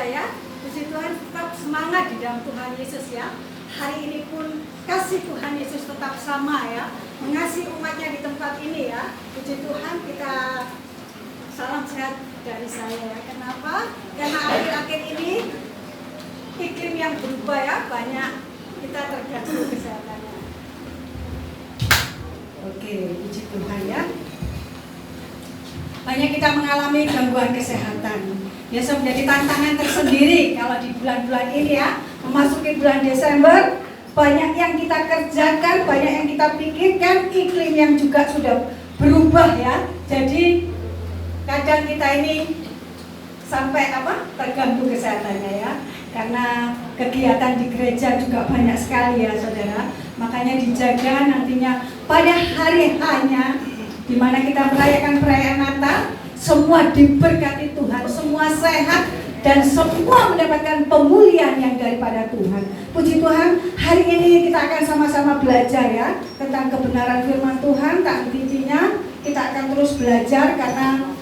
ya. Puji Tuhan, tetap semangat di dalam Tuhan Yesus ya. Hari ini pun kasih Tuhan Yesus tetap sama ya, mengasihi umatnya di tempat ini ya. Puji Tuhan, kita salam sehat dari saya ya. Kenapa? Karena akhir-akhir ini iklim yang berubah ya, banyak kita terganggu kesehatannya. Oke, puji Tuhan ya. Banyak kita mengalami gangguan kesehatan. Biasa menjadi tantangan tersendiri kalau di bulan-bulan ini ya, memasuki bulan Desember, banyak yang kita kerjakan, banyak yang kita pikirkan, iklim yang juga sudah berubah ya. Jadi kadang kita ini sampai terganggu kesehatannya ya, karena kegiatan di gereja juga banyak sekali ya saudara. Makanya dijaga nantinya pada hari hanya di mana kita merayakan perayaan Natal, semua diberkati Tuhan, semua sehat dan semua mendapatkan pemulihan yang daripada Tuhan. Puji Tuhan, hari ini kita akan sama-sama belajar ya tentang kebenaran firman Tuhan. Tak henti-hentinya kita akan terus belajar karena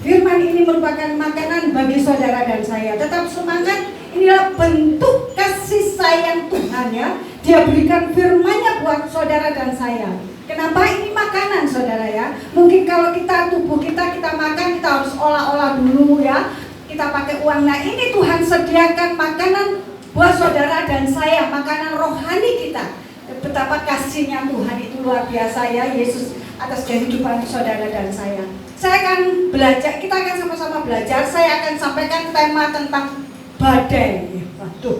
firman ini merupakan makanan bagi saudara dan saya. Tetap semangat, inilah bentuk kasih sayang Tuhan ya. Dia berikan firman-Nya buat saudara dan saya. Kenapa ini makanan saudara ya? Mungkin kalau tubuh kita makan, kita harus olah-olah dulu ya. Kita pakai uang. Nah ini Tuhan sediakan makanan buat saudara dan saya, makanan rohani kita. Betapa kasihnya Tuhan itu luar biasa ya, Yesus atas kehidupan saudara dan saya. Saya akan belajar, kita akan sama-sama belajar. Saya akan sampaikan tema tentang badai. Waduh.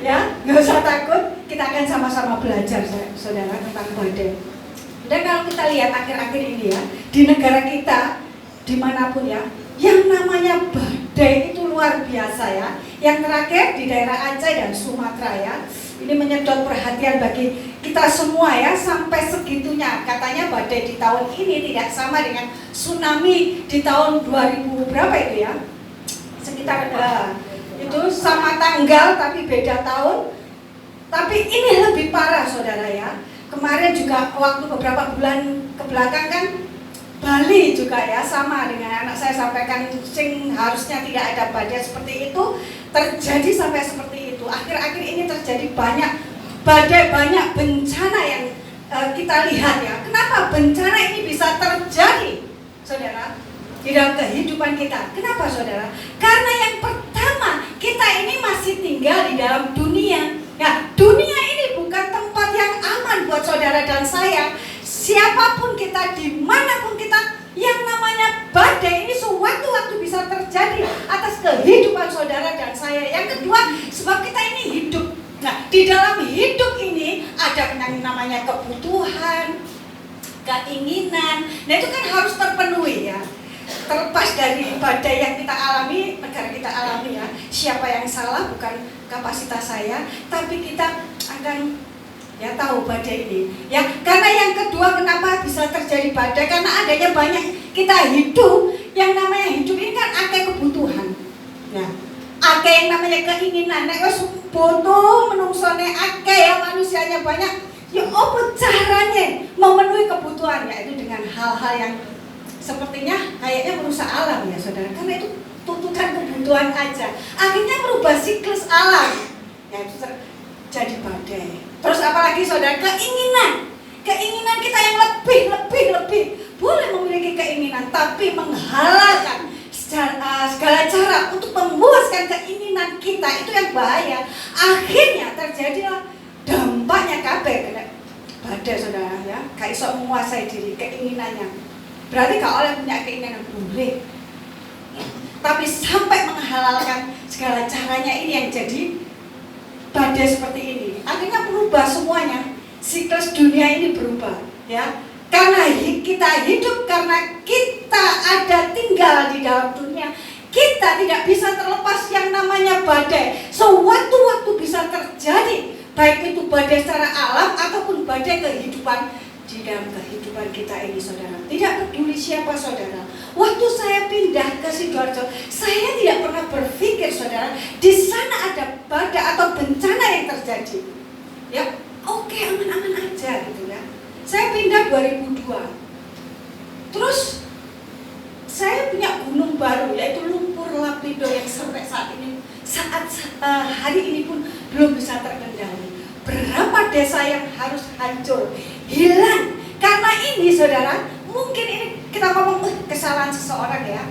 Ya, nggak usah takut, kita akan sama-sama belajar saudara tentang badai. Dan kalau kita lihat akhir-akhir ini ya, di negara kita, dimanapun ya, yang namanya badai itu luar biasa ya. Yang terakhir di daerah Aceh dan Sumatera ya, ini menyedot perhatian bagi kita semua ya, sampai segitunya. Katanya badai di tahun ini tidak sama dengan tsunami di tahun 2000 berapa itu ya, sekitar itu sama tanggal tapi beda tahun. Tapi ini lebih parah saudara ya. Kemarin juga waktu beberapa bulan kebelakang kan Bali juga ya, sama dengan anak saya sampaikan, harusnya tidak ada badai seperti itu, terjadi sampai seperti itu. Akhir-akhir ini terjadi banyak badai, banyak bencana yang kita lihat ya. Kenapa bencana ini bisa terjadi saudara di dalam kehidupan kita? Kenapa saudara? Karena yang pertama, kita ini masih tinggal di dalam dunia. Nah, dunia ini bukan tempat yang aman buat saudara dan saya. Siapapun kita, dimanapun kita, yang namanya badai ini sewaktu-waktu bisa terjadi atas kehidupan saudara dan saya. Yang kedua, sebab kita ini hidup. Nah, di dalam hidup ini ada yang namanya kebutuhan, keinginan. Nah, itu kan harus terpenuhi ya. Terlepas dari badai yang kita alami, negara kita alami ya, siapa yang salah bukan kapasitas saya, tapi kita akan ya tahu badai ini ya. Karena yang kedua, kenapa bisa terjadi badai? Karena adanya banyak kita hidup, yang namanya hidup ini kan akeh kebutuhan ya, akeh yang namanya keinginan. Nek wis butuh menungsone akeh ya, manusianya banyak ya, apa caranya memenuhi kebutuhan ya? Itu dengan hal-hal yang sepertinya kayaknya merusak alam ya saudara, karena itu tuntutan kebutuhan aja, akhirnya merubah siklus alam ya, itu jadi badai. Terus apalagi saudara, keinginan kita yang lebih boleh memiliki keinginan, tapi menghalalkan segala cara untuk memuaskan keinginan kita, itu yang bahaya. Akhirnya terjadilah dampaknya kabeh kena badai saudara ya, gak iso menguasai diri keinginannya. Berarti gak oleh punya keinginan, boleh, tapi sampai menghalalkan segala caranya, ini yang jadi badai seperti ini. Akhirnya berubah semuanya, siklus dunia ini berubah ya. Karena kita hidup, karena kita ada tinggal di dalam dunia, kita tidak bisa terlepas yang namanya badai. Sewaktu-waktu bisa terjadi, baik itu badai secara alam ataupun badai kehidupan di dalam kehidupan kita ini saudara. Tidak peduli siapa saudara. Waktu saya pindah ke Sidoarjo, saya tidak pernah berpikir saudara, di sana ada badai atau bencana yang terjadi. Ya, oke, aman-aman aja gitu ya. Saya pindah 2002. Terus saya punya gunung baru, yaitu lumpur lapindo yang saat hari ini pun belum bisa terkendali. Berapa desa yang harus hancur, hilang karena ini, saudara. Mungkin ini kita ngomong kesalahan seseorang ya.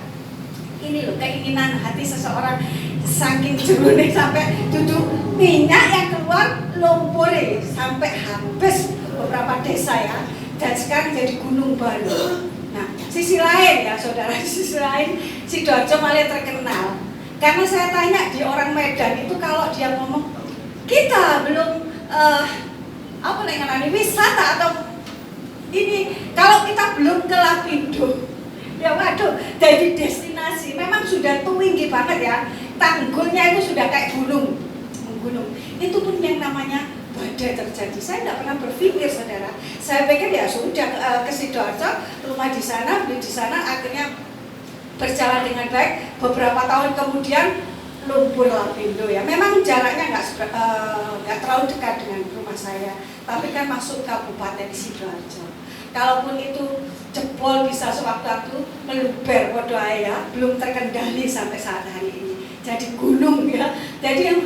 Ini loh keinginan hati seseorang, saking jerune sampai duduk minyak yang keluar lumpur sampai habis beberapa desa ya, dan sekarang jadi gunung baru. Nah, sisi lain ya saudara, sisi lain Sidoarjo malah terkenal karena saya tanya di orang Medan itu, kalau dia ngomong kita belum apa namanya wisata atau ini, kalau kita belum ke Lapindo, ya waduh, jadi destinasi memang sudah tinggi banget ya, tanggulnya itu sudah kayak gunung. Itu pun yang namanya badai terjadi. Saya tidak pernah berpikir, saudara. Saya pikir ya sudah ke Sidoarjo, rumah di sana, beli di sana, akhirnya berjalan dengan baik. Beberapa tahun kemudian lumpur Lapindo ya. Memang jaraknya nggak terlalu dekat dengan rumah saya, tapi kan masuk Kabupaten Sidoarjo. Kalaupun itu jebol bisa sewaktu-waktu meluber podo ya, belum terkendali sampai saat hari ini. Jadi gunung ya. Jadi yang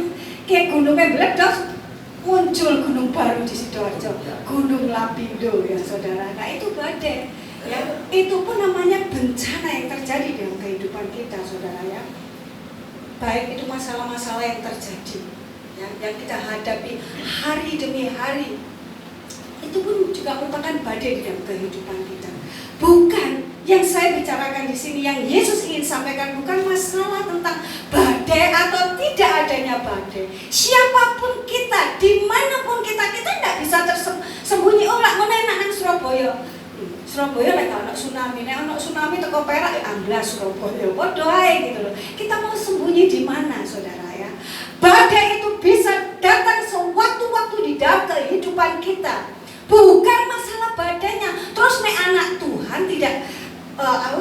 kayak gunungnya meledos, muncul gunung baru di Sidoarjo, Gunung Lapindo ya saudara. Nah itu badai ya. Itu pun namanya bencana yang terjadi dalam kehidupan kita, saudara ya. Baik itu masalah-masalah yang terjadi ya, yang kita hadapi hari demi hari, itu pun juga merupakan badai di dalam kehidupan kita. Bukan yang saya bicarakan di sini, yang Yesus ingin sampaikan bukan masalah tentang badai atau tidak adanya badai. Siapapun kita, dimanapun kita tidak bisa tersembunyi. Oh, nak menenak nang Surabaya. Surabaya lek ana tsunami, nek ana tsunami teko Perak ya amblas Surabaya. Padha ae gitu loh. Kita mau sembunyi di mana, saudara ya? Badai itu bisa datang sewaktu-waktu di dalam kehidupan kita. Bukan masalah badainya. Terus nek anak Tuhan tidak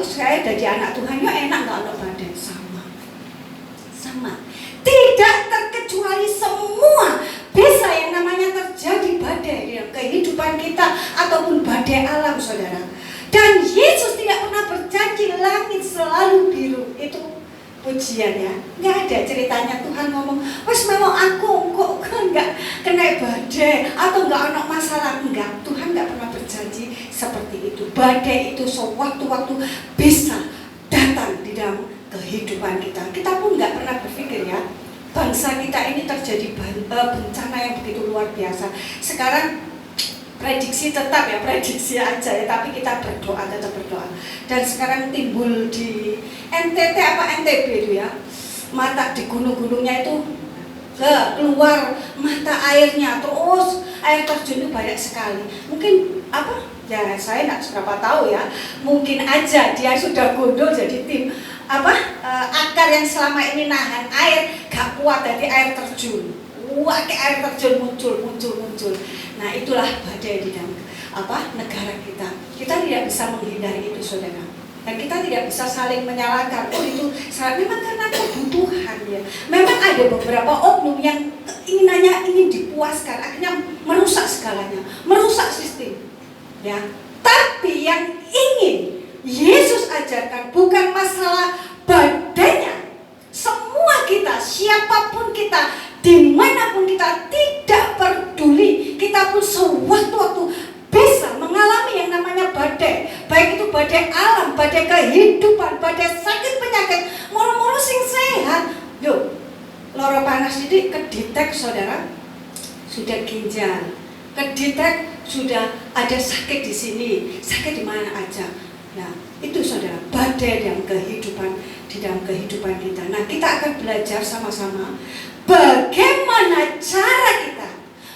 saya jadi anak Tuhan ya enak nggak ada badai, sama. Tidak terkecuali semua bisa yang namanya terjadi badai di kehidupan kita ataupun badai alam, saudara. Dan Yesus tidak pernah berjanji langit selalu biru. Itu pujian ya, nggak ada ceritanya Tuhan ngomong, wes memang aku kok nggak kena badai atau nggak ada masalah. Enggak, Tuhan nggak pernah berjanji seperti itu. Badai itu sewaktu-waktu bisa datang di dalam kehidupan kita. Kita pun nggak pernah berpikir ya, bangsa kita ini terjadi bencana yang begitu luar biasa. Sekarang prediksi tetap ya, prediksi aja ya, tapi kita berdoa, tetap berdoa. Dan sekarang timbul di NTT apa NTB itu ya, mata di gunung-gunungnya itu keluar mata airnya, terus air terjun itu banyak sekali. Mungkin apa ya, saya nggak seberapa tahu ya, mungkin aja dia sudah gondol jadi tim akar yang selama ini nahan air gak kuat, jadi air terjun. Wah, kayak air terjun muncul. Nah, itulah badai di dalam negara kita. Kita tidak bisa menghindari itu, saudara. Dan kita tidak bisa saling menyalahkan. Oh itu memang karena kebutuhan ya. Memang ada beberapa oknum yang keinginannya ingin dipuaskan, akhirnya merusak segalanya, merusak sistem. Ya. Tapi yang ingin Yesus ajarkan bukan masalah badainya. Semua kita, siapapun kita, dimanapun kita, tidak peduli, kita pun sewaktu-waktu bisa mengalami yang namanya badai. Baik itu badai alam, badai kehidupan, badai sakit penyakit, moro-moro sing sehat. Yuk, loro panas ini kedetek, saudara, sudah ginjal, kedetek sudah ada sakit di sini, sakit di mana aja. Nah, itu saudara, badai di dalam kehidupan kita. Nah, kita akan belajar sama-sama bagaimana cara kita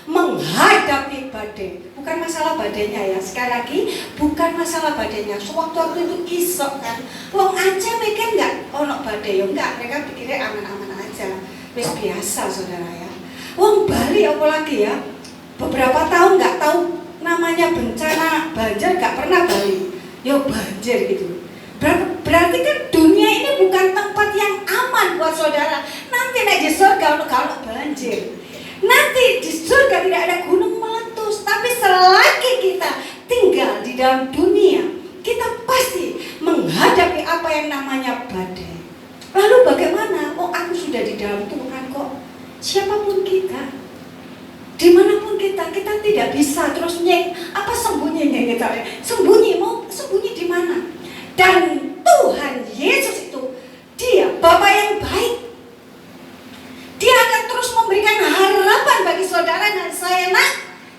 menghadapi badai. Bukan masalah badainya ya, sekali lagi bukan masalah badainya. Sewaktu-waktu itu isok kan, wong Aceh mikir nggak ono badai ya enggak, mereka pikirnya aman-aman aja, wis biasa, saudara ya. Wong Bali apalagi ya, beberapa tahun nggak tahu namanya bencana banjir, nggak pernah Bali, yo banjir gitu. Berarti kan dunia ini bukan tempat yang aman buat saudara. Nanti di surga kalau banjir, nanti di surga tidak ada gunung meletus. Tapi selagi kita tinggal di dalam dunia, kita pasti menghadapi apa yang namanya badai. Lalu bagaimana? Oh, aku sudah di dalam Tuhan kok. Siapapun kita, dimanapun kita tidak bisa terus sembunyinya kita. Mau sembunyi di mana? Dan Tuhan Yesus itu, Dia Bapa yang baik. Dia akan terus memberikan harapan bagi saudara dan saya. Nak,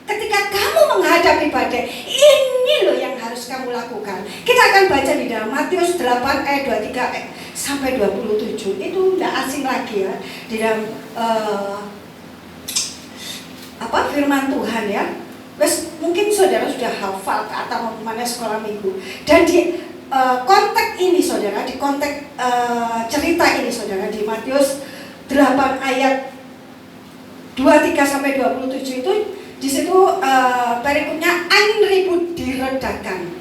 ketika kamu menghadapi badai, ini loh yang harus kamu lakukan. Kita akan baca di dalam Matius 8 ayat 23 sampai 27. Itu tidak asing lagi ya, di dalam firman Tuhan ya. Mungkin saudara sudah hafal atau mana sekolah minggu. Dan di konteks ini saudara, di konteks cerita ini saudara, di Matius 8 ayat 23 sampai 27 itu, di situ perikopnya angin ribut diredakan.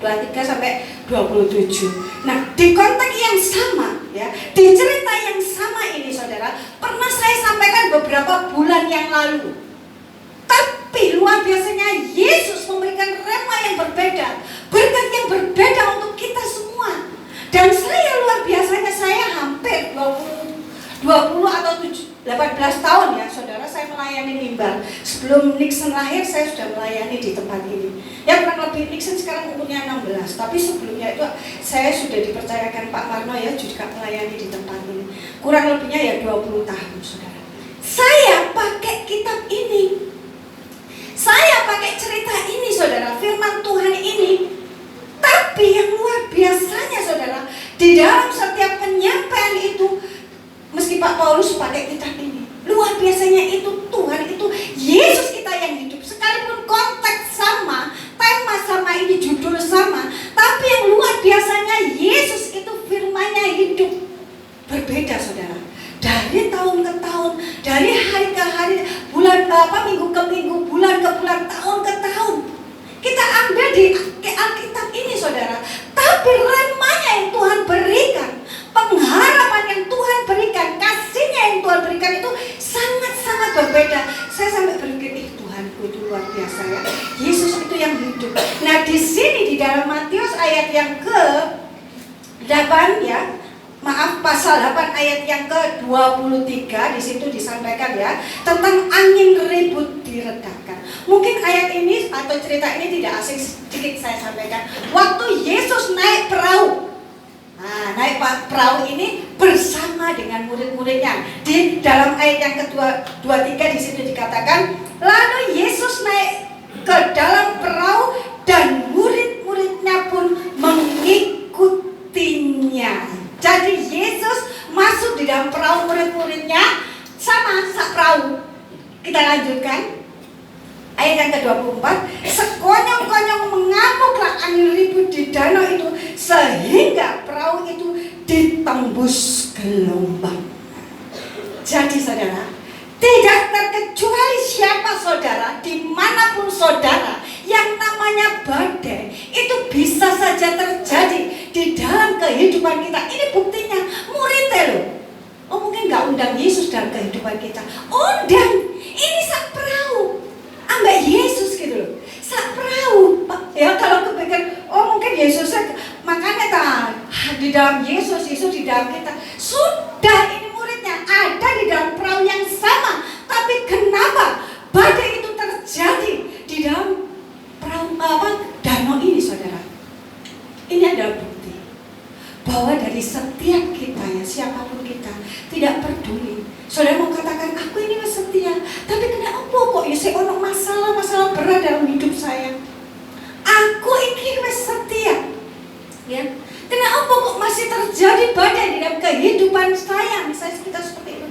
23 sampai 27. Nah, di konteks yang sama ya, di cerita yang sama ini saudara, pernah saya sampaikan beberapa bulan yang lalu. Tapi luar biasanya Yesus memberikan rema yang berbeda, berkat yang berbeda untuk kita semua. Dan saya luar biasanya, saya hampir 20 atau 18 tahun ya saudara, saya melayani mimbar. Sebelum Nixon lahir saya sudah melayani di tempat ini. Ya kurang lebih, Nixon sekarang umurnya 16, tapi sebelumnya itu saya sudah dipercayakan Pak Marno ya juga melayani di tempat ini. Kurang lebihnya ya 20 tahun saudara. Saya pakai kitab ini, saya pakai cerita ini saudara, firman Tuhan ini. Tapi yang luar biasanya saudara, di dalam setiap penyampaian itu, meski Pak Paulus pakai kitab ini, luar biasanya itu Tuhan itu Yesus kita yang hidup. Sekalipun konteks sama, tema sama, ini judul sama, tapi yang luar biasanya Yesus itu firman-Nya hidup. Berbeda saudara, dari tahun ke tahun, dari hari ke hari, minggu ke minggu, bulan ke bulan, tahun ke tahun. Kita ambil di Alkitab ini saudara, tapi remanya yang Tuhan berikan, pengharapan yang Tuhan berikan, kasihnya yang Tuhan berikan itu sangat-sangat berbeda. Saya sampai berpikir, Tuhanku itu luar biasa ya. Yesus itu yang hidup. Nah di sini di dalam Matius ayat yang ke-8 ya, pasal 8 ayat yang ke-23, di situ disampaikan ya tentang angin ribut diredakan. Mungkin ayat ini atau cerita ini tidak asing, sedikit saya sampaikan. Waktu Yesus naik perahu, naik perahu ini bersama dengan murid-muridnya. Di dalam ayat yang ke-23 di situ dikatakan, lalu Yesus naik ke dalam perahu dan murid-muridnya pun mengikutinya. Jadi Yesus masuk di dalam perahu, murid-muridnya sama perahu. Kita lanjutkan ayat yang ke-24. Sekonyong-konyong mengamuklah angin ribut di danau itu, sehingga perahu itu ditembus gelombang. Jadi saudara, tidak terkecuali siapa saudara, dimanapun saudara, yang namanya badai itu bisa saja terjadi di dalam kehidupan kita. Ini buktinya muridnya loh. Oh mungkin gak undang Yesus dalam kehidupan kita, undang. Ini sak perahu ambek Yesus gitu loh, sak perahu ya. Kalau kepikir oh mungkin Yesusnya, makanya di dalam Yesus di dalam kita. Sudah, ini muridnya ada di dalam perahu yang sama. Tapi kenapa badai itu terjadi di dalam perahu danau ini saudara? Ini adalah bukti bahwa dari setiap kita ya, siapapun kita, tidak peduli saudara mau katakan aku ini setia, tapi kenapa kok ya saya ono masalah berat dalam hidup saya, aku ini setia ya, kenapa kok masih terjadi badai di dalam kehidupan saya, misalnya kita seperti itu.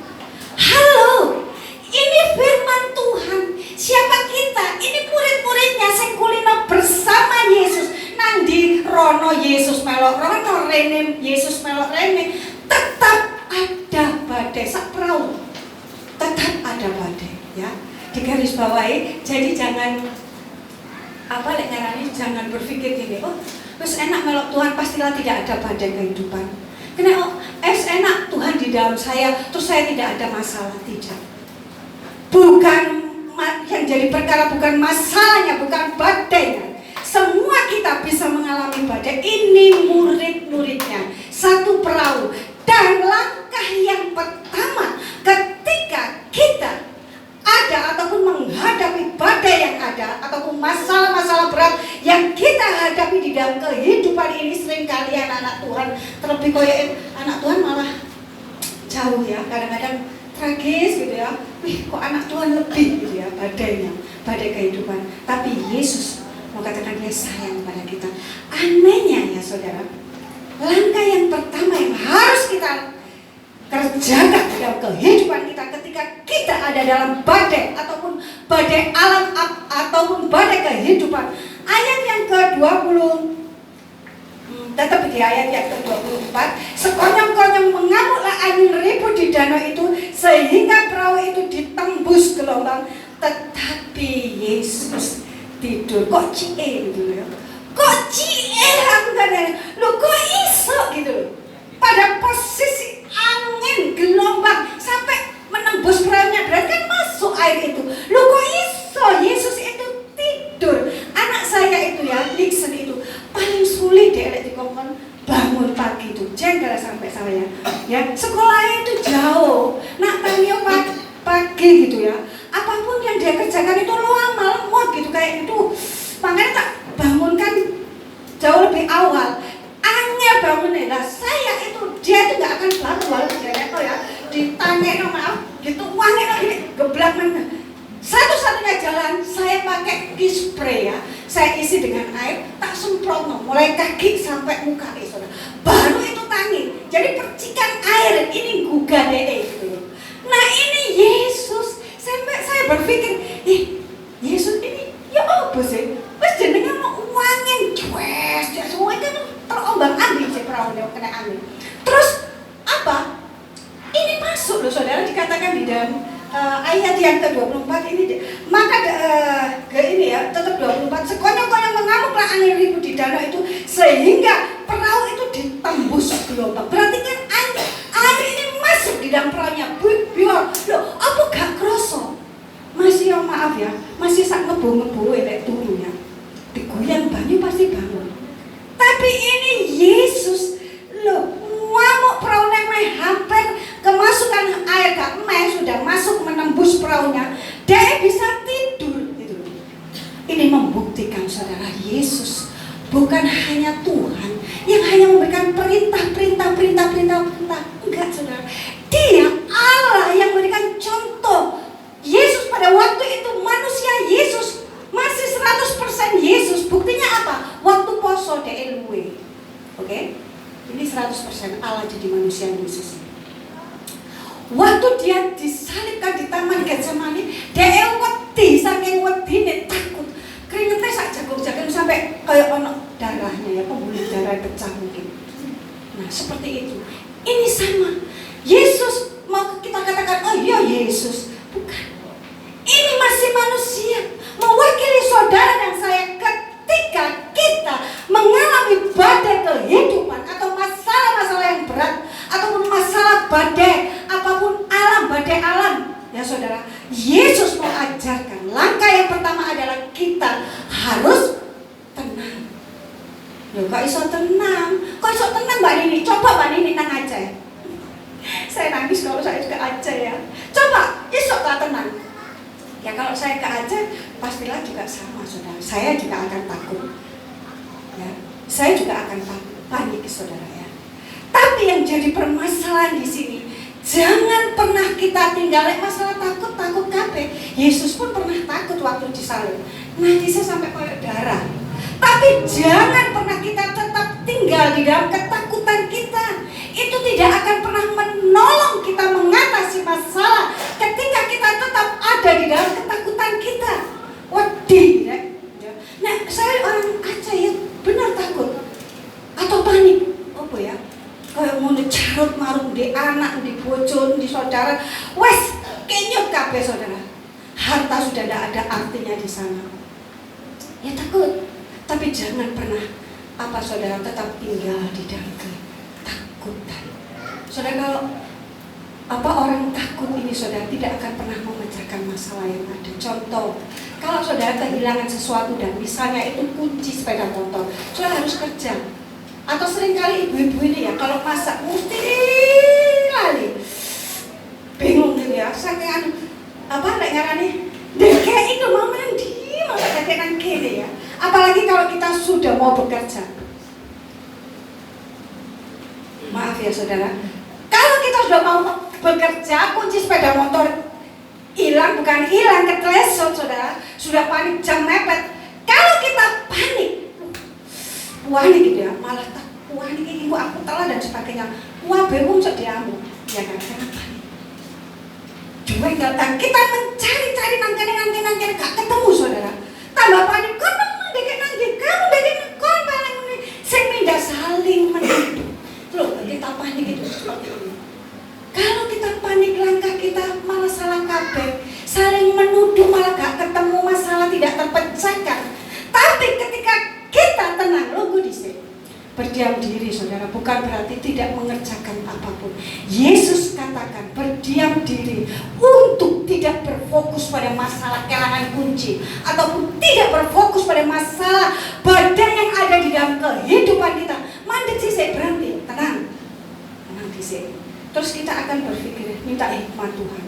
Halo, ini firman Tuhan. Siapa kita? Ini murid-muridnya sekulino bersama Yesus. Nandi rono Yesus melok rono, rene Yesus melok rene. Tetap ada badai, sak perahu tetap ada badai ya. Digaris bawahi, jadi jangan jangan berpikir gini, oh terus enak melok Tuhan pastilah tidak ada badai kehidupan. Karena enak Tuhan di dalam saya, terus saya tidak ada masalah. Tidak. Bukan yang jadi perkara, bukan masalahnya, bukan badainya. Semua kita bisa mengalami badai. Ini murid-muridnya, satu perahu. Dan langkah yang pertama jauh ya, kadang-kadang tragis gitu ya. Wih, kok anak Tuhan lebih gitu ya badainya, badai kehidupan. Tapi Yesus mau katakan dia sayang kepada kita. Anehnya ya saudara, langkah yang pertama yang harus kita kerjakan dalam kehidupan kita ketika kita ada dalam badai ataupun badai alam ataupun badai kehidupan. Ayat yang ke-20, tetap di ayat yang ke-24, sekonyong-konyong mengamuklah angin ribut di danau itu sehingga perahu itu ditembus gelombang, tetapi Yesus tidur. Kok cie gitu ya? Kok cie aku kadang, lo kok iso gitu loh. Pada posisi angin gelombang sampai menembus perahunya, berarti kan masuk air itu. Lo kok iso? Yesus itu tidur. Anak saya itu ya, Nixon itu paling sulit deh dikongkon bangun pagi itu, jengkel sampai saya. Ya, sekolahnya itu jauh. Nak Tanio pagi gitu ya. Apapun yang dia kerjakan itu lo amal gitu kayak itu. Makanya tak bangunkan jauh lebih awal. Angel bangunnya lah. Saya itu dia itu nggak akan bangun walau dia itu ya ditanya no maaf gitu uangnya lagi geblak mana. Satu-satunya jalan saya pakai spray ya. Saya isi dengan air, tak semprot no, mulai kaki sampai muka saudara. Baru itu tangi. Jadi percikan air ini gugah deh gitu. Nah ini Yesus. Sampai saya berpikir, Yesus ini ya apa sih? Wes jenenge mau uangin cues, ya semua kan terombang ambing sih perahunya kena angin. Terus apa? Ini masuk loh saudara, dikatakan di dalam ayat yang ke-24 ini, maka ini ya tetap 24, sekonyong-konyong mengamuklah angin ribut di danau itu sehingga perahu itu ditembus gelombang. Berarti kan air ini masuk di dalam perahunya. Biar loh, apa gak kroso? Masih ya maaf ya, masih sak ngebu-ngebu elek turunya. Digoyang banyu pasti bangun. Tapi ini Yesus loh, ngamuk perahunya hampir kemasukan air gak sudah masuk menembus perahunya. Dia bisa tidur gitu. Ini membuktikan saudara, Yesus bukan hanya Tuhan yang hanya memberikan perintah. Enggak saudara. Dia Allah yang memberikan contoh. Yesus pada waktu itu manusia, Yesus masih 100% Yesus. Buktinya apa? Waktu poso dia luwe. Oke? Ini 100% Allah jadi manusia Yesus. Waktu dia disalibkan di Taman Getsemani, dia wedi, saking wedine takut. Keringetnya sak jagung-jagung sampai kayak ono darahnya ya, pembuluh darah pecah mungkin. Nah, seperti itu. Ini sama. Yesus mau kita katakan, oh iya Yesus. Bukan. Ini masih manusia, mewakili saudara dan saya ketika kita mengalami badai kehidupan atau masalah-masalah yang berat ataupun masalah badai apapun badai alam ya saudara. Yesus mau ajarkan langkah yang pertama adalah kita harus tenang. Loh, kok iso tenang? Kok iso tenang Mbak Nini? Coba Mbak Nini nang Aceh. Saya nangis kalau saya juga Aceh ya. Coba iso gak tenang? Ya kalau saya ke Aceh pastilah juga sama saudara. Saya juga akan takut. Ya, saya juga akan panik saudara ya. Tapi yang jadi permasalahan di sini, jangan pernah kita tinggal masalah takut kabeh. Yesus pun pernah takut waktu disalib. Nangisnya sampai kayak darah. Tapi jangan pernah kita tetap tinggal di dalam ketakutan kita. Itu tidak akan pernah menolong kita mengatasi masalah ketika kita tetap ada di dalam ketakutan kita. Wedi ya. Nah, saya orang Aceh ya benar takut atau panik. Apa ya? Kayak mau carut marut di anak, di bojo, di saudara. Wes, kenyot kabeh saudara. Harta sudah tidak ada artinya di sana. Ya takut. Tapi jangan pernah saudara tetap tinggal di dalam ketakutan. Saudara, kalau orang takut ini saudara tidak akan pernah memecahkan masalah yang ada. Contoh, kalau saudara kehilangan sesuatu dan misalnya itu kunci sepeda motor, saudara harus kerja. Atau seringkali ibu-ibu ini ya kalau masak mesti lali, bingung gitu ya. Saking lek ngarane dek itu mau mandi, mau kakek nang kene ya. Apalagi kalau kita sudah mau bekerja. Maaf ya saudara, kalau kita sudah mau bekerja, kunci sepeda motor hilang, bukan hilang, ketlesot saudara, sudah panik, jam mepet. Kalau kita panik gitu ya, malah tak panik ini aku telah dan sebagainya, wah bingung sediamu, ya kan, karena panik. Cuma kita mencari-cari nanti gak ketemu saudara, tambah panik, kamu paling ini, saya pindah saling menuduh. Loh, kita panik itu seperti ini. Kalau kita panik, langkah kita malah salah kabeh, saling menuduh, malah gak ketemu, masalah tidak terpecahkan. Tapi ketika kita tenang, logo disini, berdiam diri saudara, bukan berarti tidak mengerjakan apapun. Yesus katakan berdiam diri untuk tidak berfokus pada masalah kehilangan kunci, ataupun tidak berfokus pada masalah badai yang ada di dalam kehidupan kita. Mandek sih, saya berhenti, tenang di sini. Terus kita akan berpikir, minta hikmat Tuhan.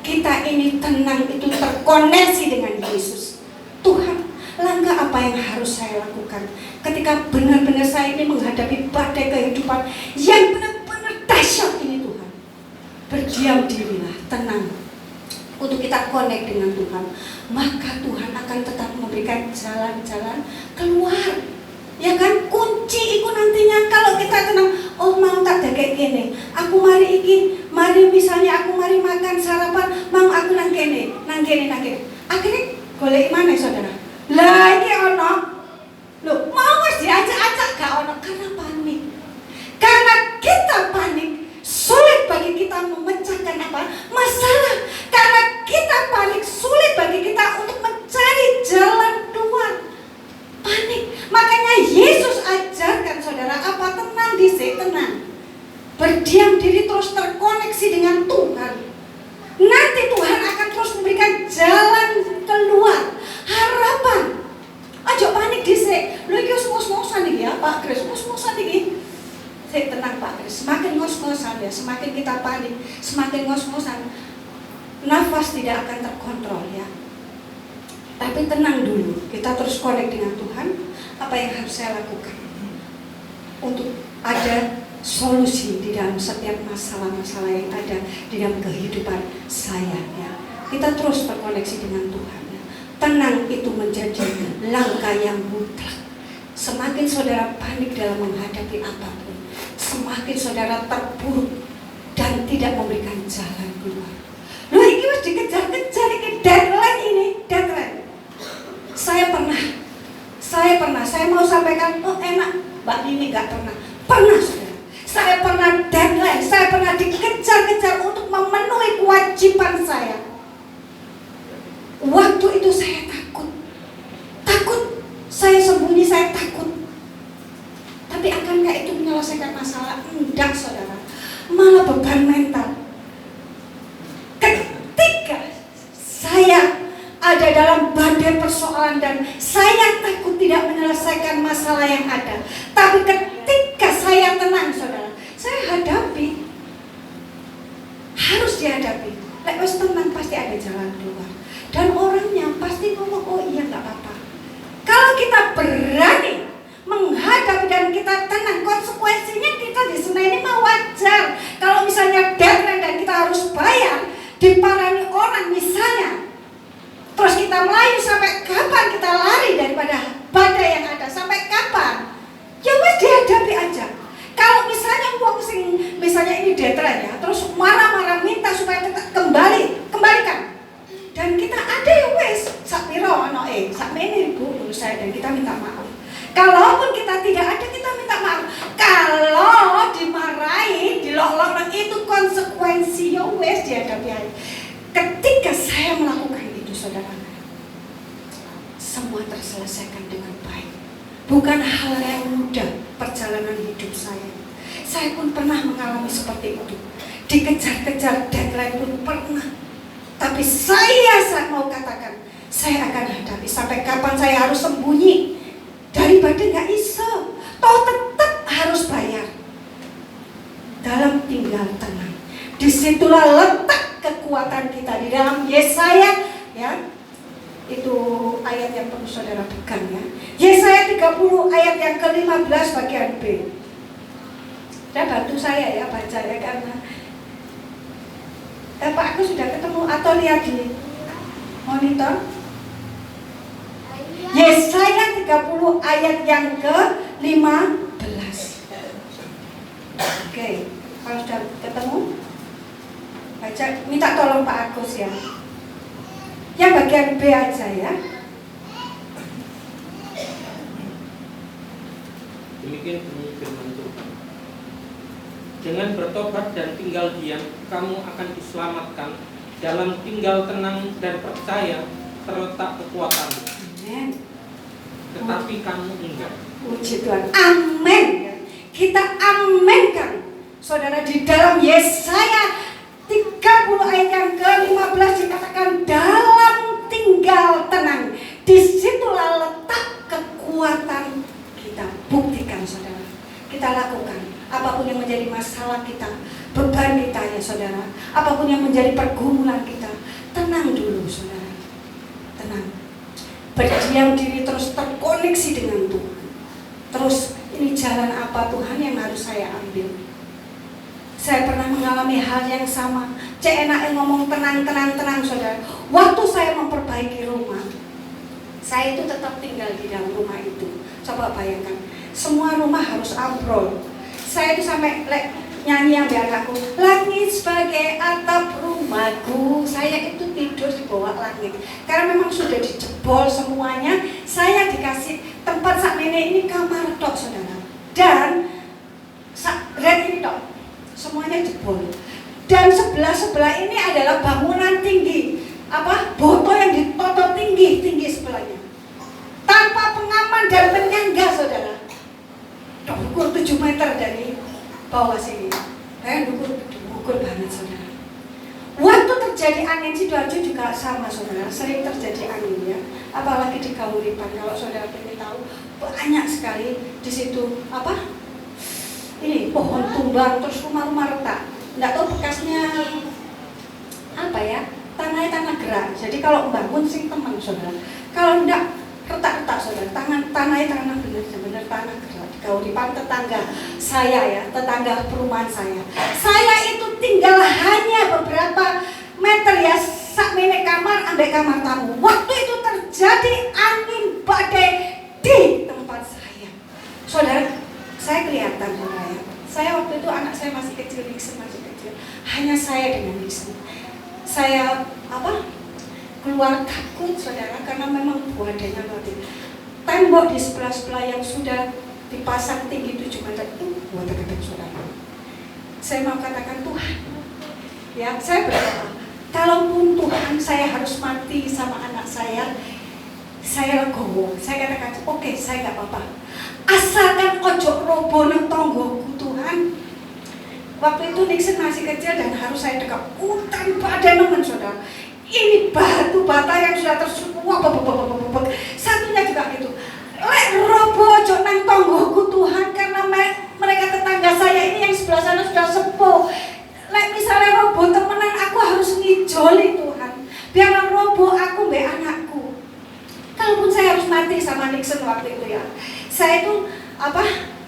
Kita ini tenang itu terkoneksi dengan Yesus. Tuhan, langkah apa yang harus saya lakukan ketika benar-benar saya ini menghadapi badai kehidupan yang benar-benar dahsyat ini Tuhan. Berdiam dirilah, tenang, untuk kita connect dengan Tuhan. Maka Tuhan akan tetap memberikan jalan-jalan keluar. Ya kan, kunci itu nantinya kalau kita tenang. Oh mau tak ada kayak gini, aku mari misalnya aku mari makan sarapan, mau aku nang kene. Akhirnya golek mana saudara? Lah iki ono. Loh, mau wis diajak-ajak gak ono karena panik. Karena kita panik, sulit bagi kita memecahkan masalah. Karena kita panik, sulit bagi kita untuk mencari jalan keluar. Panik. Makanya Yesus ajarkan saudara apa? Tenang disini, tenang. Berdiam diri, terus terkoneksi dengan Tuhan. Nanti Tuhan akan terus memberikan jalan keluar, harapan. Aja panik disini. Lho iki ngos-ngosan iki ya, Pak Kris, ngos-ngosan iki. Saya tenang Pak Kris. Semakin ngos-ngosan ya, semakin kita panik, semakin ngos-ngosan, nafas tidak akan terkontrol ya. Tapi tenang dulu, kita terus connect dengan Tuhan. Apa yang harus saya lakukan untuk ada solusi di dalam setiap masalah-masalah yang ada di dalam kehidupan saya ya. Kita terus terkoneksi dengan Tuhan ya. Tenang itu menjadi langkah yang mutlak. Semakin saudara panik dalam menghadapi apapun, semakin saudara terpuruk dan tidak memberikan jalan keluar. Loh ini harus dikejar-kejar, ini deadline. Saya mau sampaikan, oh enak, Mbak Nini gak pernah saudara. Saya pernah deadline, saya pernah dikejar-kejar untuk memenuhi kewajiban saya. Waktu itu saya takut, saya sembunyi, saya takut. Tapi akankah itu menyelesaikan masalah? Enggak saudara, malah beban mental. Ketika saya ada dalam badai persoalan dan saya takut tidak menyelesaikan masalah yang ada, tapi ketika saya tenang saudara, saya hadapi, harus dihadapi. Lek wis tenang pasti ada jalan keluar, dan orangnya pasti ngomong oh iya nggak apa-apa. Kalau kita berani menghadapi dan kita tenang, konsekuensinya kita di sana ini mah wajar. Kalau misalnya deadline dan kita harus bayar, diparani orang misalnya, terus kita melayu sampai kapan kita lari daripada badai yang ada? Sampai kapan? Ya wes dihadapi aja. Kalau misalnya uang sing misalnya ini deadline ya, terus marah-marah minta supaya kita kembalikan. Dan kita ada ya wes sak piro ono sak mene Bu menurut saya, dan kita minta maaf. Kalaupun kita tidak ada, kita minta maaf. Kalau dimarahi, dilok-lok itu konsekuensi ya wes dihadapi aja. Ketika saya melakukan saudara, semua terselesaikan dengan baik. Bukan hal yang mudah perjalanan hidup saya. Saya pun pernah mengalami seperti itu. Dikejar-kejar, deadline pun pernah. Tapi saya mau katakan, saya akan hadapi. Sampai kapan saya harus sembunyi dari badai? Gak iso. Toh tetap harus bayar. Dalam tinggal tenang. Disitulah letak kekuatan kita di dalam Yesaya. Ya, itu ayat yang perlu saudara pegang ya. Yesaya 30 ayat yang ke-15 bagian B. Saya bantu saya ya baca ya, karena Bapak aku sudah ketemu atau lihat di monitor? Yesaya 30 ayat yang ke-15. Oke, kalau sudah ketemu, baca, minta tolong Pak Agus ya. Yang bagian B aja ya. Demikian bunyi firman Tuhan. Dengan bertobat dan tinggal diam, kamu akan diselamatkan. Dalam tinggal tenang dan percaya terletak kekuatanmu. Amin. Tetapi kamu enggak. Puji Tuhan. Amin. Kita aminkan. Saudara, di dalam Yesaya 30 ayat yang ke-15 dikatakan dalam tinggal tenang. Disitulah letak kekuatan kita. Buktikan saudara. Kita lakukan. Apapun yang menjadi masalah kita, beban kita ya saudara. Apapun yang menjadi pergumulan kita, tenang dulu saudara. Tenang. Berdiam diri terus terkoneksi dengan Tuhan. Terus ini jalan apa Tuhan yang harus saya ambil? Saya pernah mengalami hal yang sama. Cek enaknya ngomong tenang saudara. Waktu saya memperbaiki rumah, saya itu tetap tinggal di dalam rumah itu. Coba bayangkan, semua rumah harus ambrol. Saya itu sampai nyanyi yang biar aku, langit sebagai atap rumahku. Saya itu tidur di bawah langit karena memang sudah dijebol semuanya. Saya dikasih tempat sak nenek ini kamar tok saudara, dan red ini tok, semuanya jebol. Dan sebelah ini adalah bangunan tinggi, boto yang ditoto tinggi sebelahnya, tanpa pengaman dan penyangga saudara. Ukur 7 meter dari bawah sini. Ukur banget saudara. Waktu terjadi angin, Sidoarjo juga sama saudara, sering terjadi angin ya. Apalagi di Kahuripan, kalau saudara ingin tahu, banyak sekali di situ ini pohon tumbang, terus rumah-rumah retak. Nggak tahu bekasnya tanahnya tanah gerak. Jadi kalau membangun sing teman saudara. Kalau enggak retak-retak saudara, tanahnya tanah benar-benar tanah gerak. Kahuripan tetangga saya ya, tetangga perumahan saya. Saya itu tinggal hanya beberapa meter ya, sak menek kamar ambek kamar tamu. Waktu itu terjadi angin badai di tempat saya. Saudara, saya kelihatan saudara ya. Saya waktu itu anak saya masih kecil, Nixon masih kecil. Hanya saya dengan Nixon. Saya keluar takut saudara karena memang badainya badai. Tembok di sebelah-sebelah yang sudah dipasang tinggi 7 meter itu buat tegak saudara. Saya mau katakan Tuhan, ya saya berkata, kalaupun Tuhan saya harus mati sama anak saya legowo. Saya katakan, oke, saya nggak apa-apa. Asalkan ojo robo nang tonggoku Tuhan. Waktu itu Nixon masih kecil dan harus saya dekat hutan badai nemen saudara. Ini batu bata yang sudah tersumpah, satunya juga gitu. Lek robo ojo nang tonggoku Tuhan, karena mereka tetangga saya ini yang sebelah sana sudah sepuh. Lek misalnya robo temenan, aku harus ngijoli Tuhan. Biar robo aku mbak anakku. Kalaupun saya harus mati sama Nixon waktu itu ya, saya itu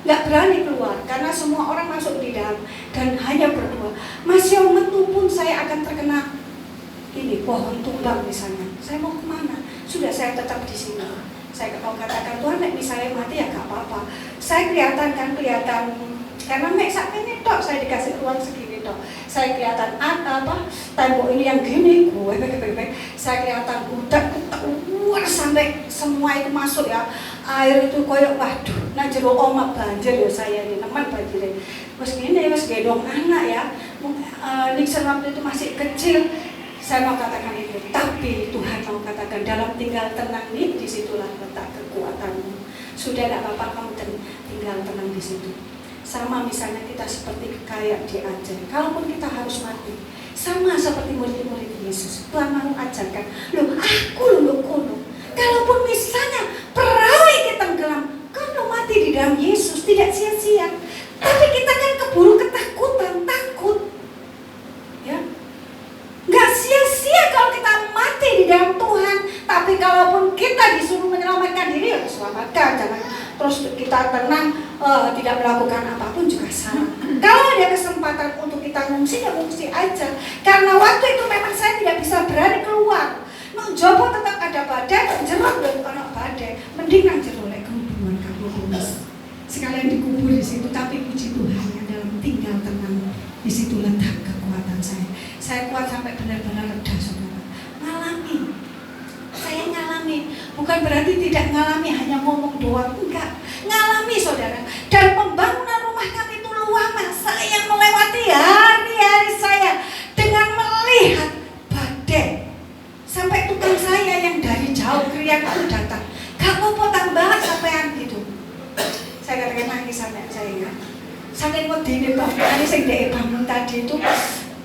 nggak berani keluar karena semua orang masuk di dalam dan hanya berdua. Masih metu pun saya akan terkena ini pohon tumbang misalnya. Saya mau kemana? Sudah saya tetap di sini. Saya mau katakan Tuhan, misalnya mati ya gak apa-apa. Saya kelihatan karena saat ini tok saya dikasih ruang segini tok. Saya kelihatan tembok ini yang gini, saya kelihatan udah sampai semua itu masuk ya. Air itu koyok waduh, nah jero oma banjir ya saya ini, teman banjir. Terus gini, terus gendong anak ya. Nixon waktu itu masih kecil. Saya mau katakan itu, tapi Tuhan mau katakan dalam tinggal tenang ini, disitulah letak kekuatanmu. Sudah tidak apa-apa kamu tinggal tenang di situ. Sama misalnya kita seperti kayak diajar, kalaupun kita harus mati, sama seperti murid-murid Yesus. Tuhan mau ajarkan, aku kono. Kalaupun misalnya perahu kita tenggelam, kamu mati di dalam Yesus, tidak sia-sia. Tapi kita kan keburu ketakutan, takut, ya. Nggak sia-sia kalau kita mati di dalam Tuhan. Tapi kalaupun kita disuruh menyelamatkan diri, ya selamatkan. Jangan terus kita tenang, tidak melakukan apapun juga salah. Kalau ada kesempatan untuk kita kita ngungsi ya ngungsi aja. Karena waktu itu memang saya tidak bisa berani keluar. Nang jopo tetap ada badai, nang jero lho ana badai. Mending nang jero lek kemudian kamu lulus. Sekalian dikubur di situ, tapi puji Tuhan yang dalam tinggal tenang di situ letak kekuatan saya. Saya kuat sampai benar-benar reda, saudara. Ngalami. Saya ngalami, bukan berarti tidak ngalami hanya ngomong doang, enggak. Ngalami, saudara. Dan pembangunan rumah kami itu lama. Saya melewati hari-hari saya dengan melihat badai. Sampai tukang saya yang dari jauh kriak itu datang. Kamu potong banget sampean gitu. Saya katakan nangis sampai saya ya. Sampai wedi nih bangunan sing dhek bangun tadi itu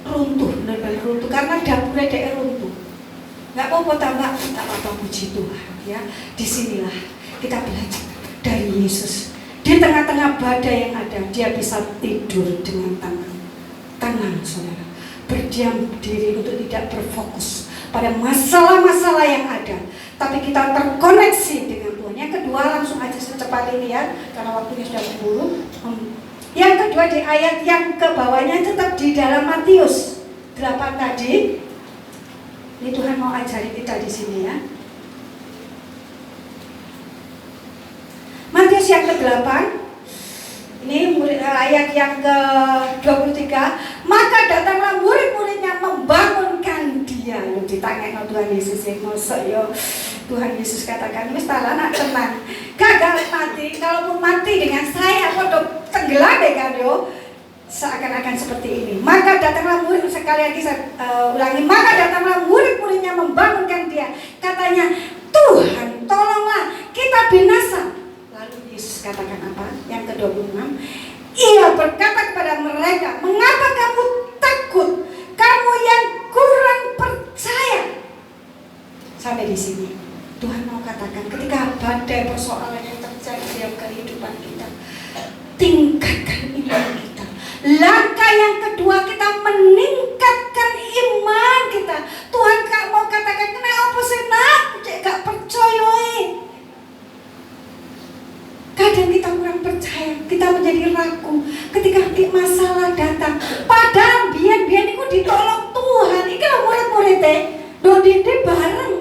runtuh, benar-benar runtuh karena dapurnya dhek runtuh. Enggak apa-apa tambah, tak apa-apa, puji Tuhan ya. Disinilah kita belajar dari Yesus. Di tengah-tengah badai yang ada, dia bisa tidur dengan tenang. Tenang, saudara. Berdiam diri untuk tidak berfokus pada masalah-masalah yang ada, tapi kita terkoneksi dengan Tuhan. Yang kedua, langsung aja secepat ini ya, karena waktunya sudah berburu. Yang kedua di ayat yang ke bawahnya tetap di dalam Matius 8 tadi. Ini Tuhan mau ajari kita di sini ya. Matius yang ke-8. Ini ayat yang ke-23. Maka datanglah murid-muridnya membangunkan dia. Lu ditanya Tuhan Yesus yang mosok yo. Tuhan Yesus katakan, wis tala nak tenang. Gagal mati, kalaupun mati dengan saya podo tenggelam kan yo. Seakan-akan seperti ini. Maka datanglah murid, sekali lagi saya ulangi. Maka datanglah murid-muridnya membangunkan dia. Katanya, Tuhan tolonglah, kita binasa. Lalu Yesus katakan apa? Yang ke-26. Ia berkata kepada mereka, mengapa kamu takut? Kamu yang kurang percaya. Sampai di sini Tuhan mau katakan, ketika badai persoalan yang terjadi dalam kehidupan kita, tingkatkan iman kita. Langkah yang kedua, kita meningkatkan iman kita. Tuhan mau katakan, kenapa sih nak gak percaya? Kadang kita kurang percaya, kita menjadi ragu ketika masalah datang. Padahal biar-biar itu ditolong Tuhan. Ini kan murid-muridnya dodine bareng.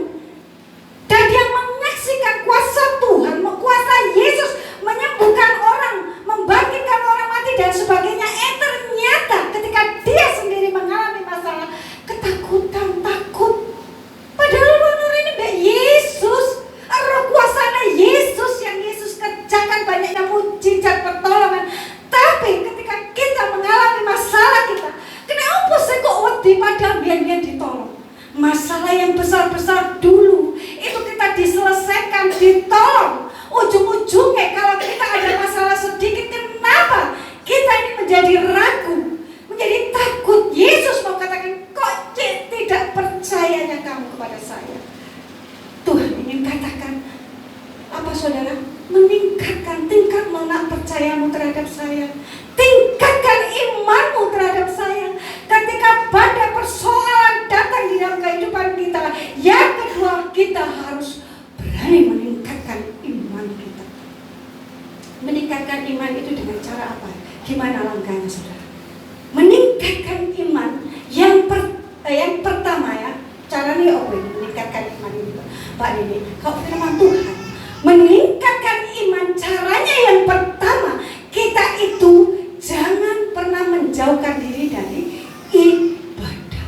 Dan dia menyaksikan kuasa Tuhan, kuasa Yesus menyembuhkan orang, membangkitkan orang mati dan sebagainya. Ternyata ketika dia sendiri mengalami masalah, ketakutan, takut. Padahal benar ini Mbak Yesus, roh kuasanya Yesus yang Yesus kerjakan banyaknya mujizat pertolongan. Tapi ketika kita mengalami masalah kita, kenapa sih kok wedi padahal biar ditolong? Masalah yang besar-besar dulu itu kita diselesaikan, ditolong. Ujung-ujungnya kalau kita ada masalah sedikit, kenapa kita ini menjadi ragu, menjadi takut? Yesus mau katakan, kok tidak percayanya kamu kepada saya? Tuhan ingin katakan apa, saudara? Meningkatkan tingkat mana percayamu terhadap saya. Tingkatkan imanmu terhadap saya. Ketika badai persoalan datang di dalam kehidupan kita, yang kedua, kita harus berani meningkatkan iman kita. Meningkatkan iman itu dengan cara apa? Gimana langkahnya, saudara? Meningkatkan iman yang pertama ya. Caranya apa ini? Meningkatkan iman ini, Pak Dini. Kalau firman Tuhan, meningkatkan iman caranya yang pertama, kita itu jangan pernah menjauhkan diri dari ibadah.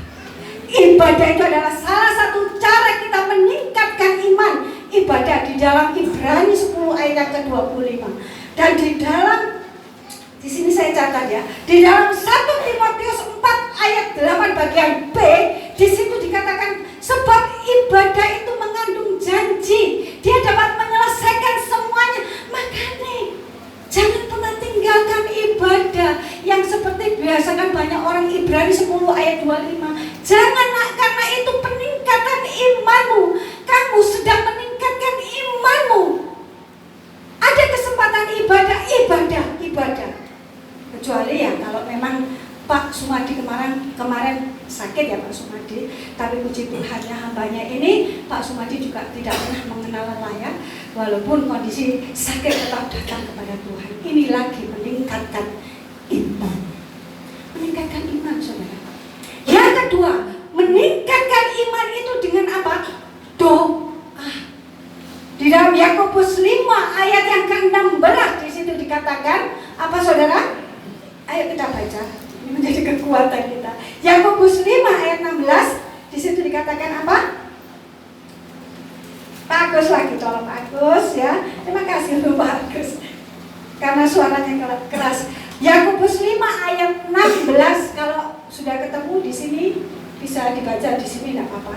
Ibadah itu adalah salah satu cara kita meningkatkan iman. Ibadah di dalam Ibrani 10 ayat ke-25. Dan di sini saya catat ya, di dalam 1 Timotius 4 ayat 8 bagian B, di situ dikatakan sebab ibadah itu mengandung janji, dia dapat menyelesaikan semuanya. Makanya jangan pernah tinggalkan ibadah yang seperti biasa kan banyak orang. Ibrani 10 ayat 25. Jangan nak, karena itu peningkatan imanmu. Kamu sedang meningkatkan imanmu. Ada kesempatan ibadah. Kecuali ya kalau memang Pak Sumadi kemarin sakit ya Pak Sumadi, tapi puji Tuhan ya hambanya ini Pak Sumadi juga tidak pernah mengenal lelah ya, walaupun kondisi sakit tetap datang kepada Tuhan. Ini lagi meningkatkan iman, kedua, meningkatkan iman itu dengan apa? Doa. Di dalam Yakobus 5 ayat yang ke-16 di situ dikatakan apa saudara? Ayo kita baca. Ini menjadi kekuatan kita. Yakobus 5 ayat 16 di situ dikatakan apa? Pak Agus lagi, tolong Pak Agus ya. Terima kasih loh Pak Agus. Karena suaranya keras. Yakobus 5 ayat 16 kalau sudah ketemu di sini bisa dibaca di sini enggak apa-apa.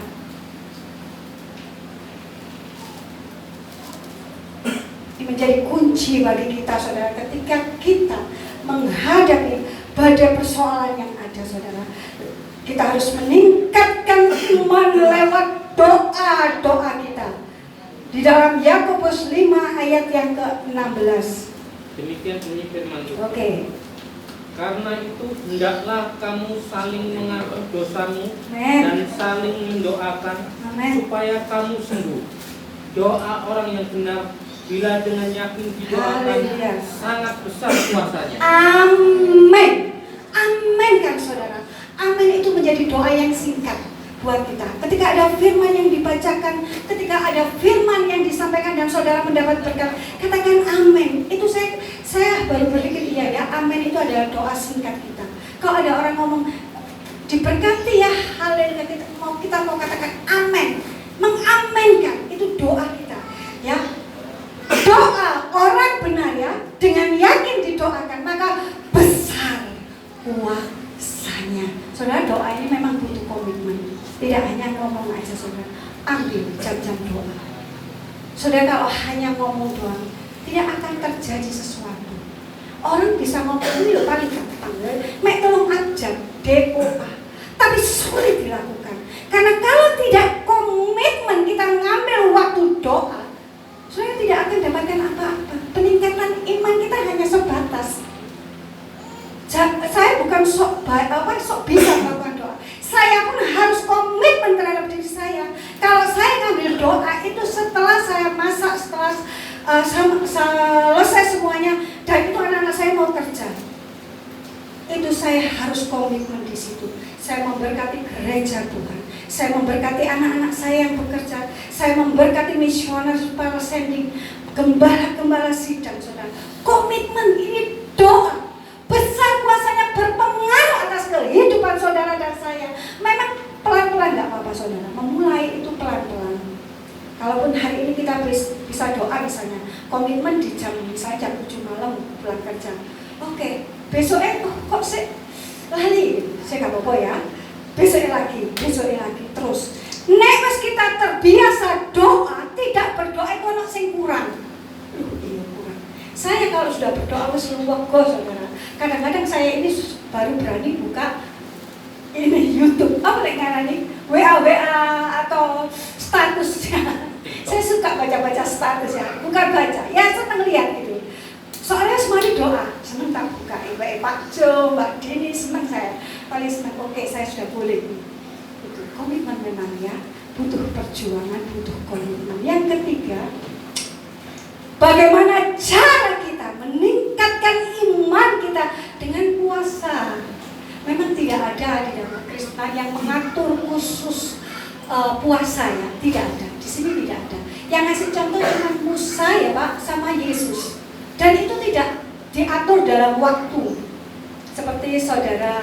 Ini menjadi kunci bagi kita saudara ketika kita menghadapi badai persoalan yang ada saudara. Kita harus meningkatkan iman lewat doa-doa kita. Di dalam Yakobus 5 ayat yang ke-16. Demikian bunyi firman Tuhan. Oke. Karena itu hendaklah kamu saling mengaku dosamu Amen. dan saling mendoakan Amen. supaya kamu sembuh. Doa orang yang benar bila dengan yakin didoakan Haleluya. sangat besar kuasanya. Amin. Amin kan saudara. Amin itu menjadi doa yang singkat buat kita. Ketika ada firman yang dibacakan, ketika ada firman yang disampaikan dan saudara mendapat berkat, katakan amin. Itu saya baru berpikir iya ya, amin itu adalah doa singkat kita. Kalau ada orang ngomong diberkati ya, haleluya, kita mau katakan amin. Mengaminkan itu doa kita ya. Doa orang benar ya, dengan yakin didoakan maka besar kuasanya. Saudara, doa ini memang butuh komitmen. Tidak hanya ngomong aja saudara, ambil jam-jam doa. Saudara, kalau hanya ngomong doang tidak akan terjadi sesuatu. Orang bisa ngomong ini loh paling gampang, mek tolong aja doa, tapi sulit dilakukan. Karena kalau tidak komitmen kita ngambil waktu doa, saudara tidak akan dapatkan apa-apa. Peningkatan iman kita hanya sebatas. Saya bukan sok bisa melakukan doa. Saya pun harus komitmen terhadap diri saya. Kalau saya ngambil doa itu setelah saya masak, setelah selesai semuanya, dan itu anak-anak saya mau kerja. Itu saya harus komitmen di situ. Saya memberkati gereja Tuhan. Saya memberkati anak-anak saya yang bekerja. Saya memberkati misioner para sending, gembala-gembala sidang, saudara. Komitmen ini doa. Besar kuasanya berpengaruh atas kehidupan saudara dan saya. Memang pelan-pelan gak apa-apa saudara. Memulai itu pelan-pelan. Kalaupun hari ini kita bisa doa misalnya, komitmen di jam misalnya jam 7 malam pulang kerja. Oke, besoknya kok sih lali, saya gak apa-apa ya. Besoknya lagi terus. Nek mas kita terbiasa doa, tidak berdoa itu anak sing kurang. Iya kurang. Saya kalau sudah berdoa harus luwego saudara. Kadang-kadang saya ini baru berani buka ini YouTube, apa yang ngarani WA atau statusnya. Saya suka baca-baca status ya, bukan baca, ya senang lihat gitu. Soalnya semuanya doa, senang tak buka. Pak Jo, Mbak Dini, senang saya. Paling senang, oke saya sudah boleh. Itu komitmen memang ya, butuh perjuangan, butuh komitmen. Yang ketiga, bagaimana cara kita meningkatkan iman kita dengan puasa. Memang tidak ada di dalam Kristen yang mengatur khusus puasa ya, tidak ada. Di sini tidak ada. Yang ngasih contoh cuma Musa ya Pak, sama Yesus. Dan itu tidak diatur dalam waktu. Seperti saudara